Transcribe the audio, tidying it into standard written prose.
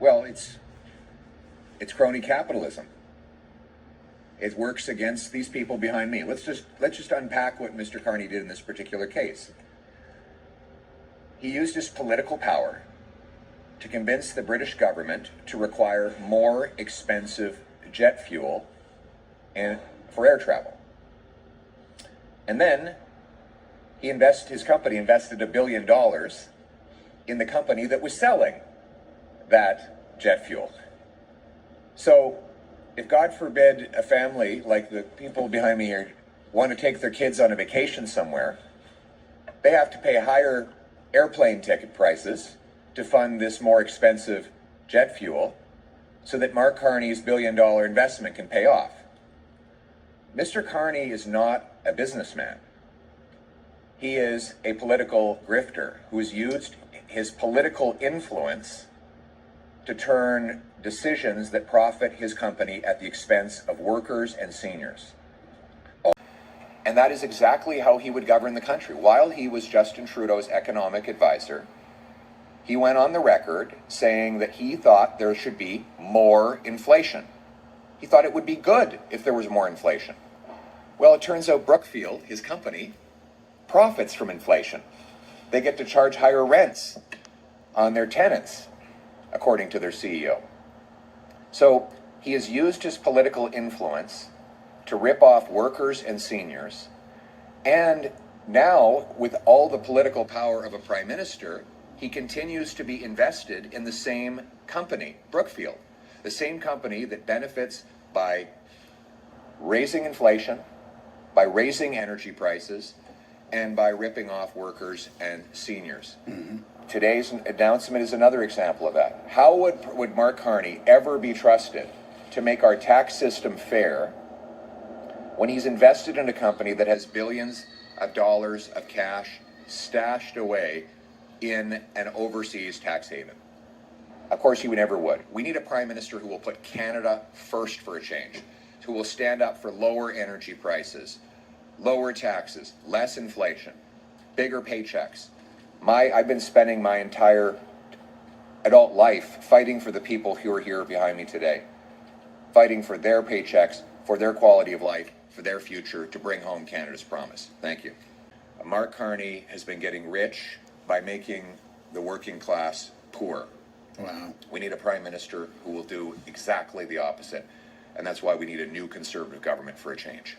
Well, it's crony capitalism. It works against these people behind me. Let's just unpack what Mr. Carney did in this particular case. He used his political power to convince the British government to require more expensive jet fuel for air travel. And then his company invested $1 billion in the company that was selling that jet fuel. So if, God forbid, a family like the people behind me here want to take their kids on a vacation somewhere, they have to pay higher airplane ticket prices to fund this more expensive jet fuel so that Mark Carney's $1 billion investment can pay off. Mr. Carney is not a businessman. He is a political grifter who has used his political influence to turn decisions that profit his company at the expense of workers and seniors. And that is exactly how he would govern the country. While he was Justin Trudeau's economic advisor, he went on the record saying that he thought there should be more inflation. He thought it would be good if there was more inflation. Well, it turns out Brookfield, his company, profits from inflation. They get to charge higher rents on their tenants, according to their CEO. So he has used his political influence to rip off workers and seniors. And now, with all the political power of a prime minister, he continues to be invested in the same company, Brookfield, the same company that benefits by raising inflation, by raising energy prices, and by ripping off workers and seniors. Mm-hmm. Today's announcement is another example of that. How would Mark Carney ever be trusted to make our tax system fair when he's invested in a company that has billions of dollars of cash stashed away in an overseas tax haven? Of course, he never would. We need a prime minister who will put Canada first for a change, who will stand up for lower energy prices, lower taxes, less inflation, bigger paychecks. I've been spending my entire adult life fighting for the people who are here behind me today, fighting for their paychecks, for their quality of life, for their future, to bring home Canada's promise. Thank you. Mark Carney has been getting rich by making the working class poor. Wow. We need a prime minister who will do exactly the opposite. And that's why we need a new conservative government for a change.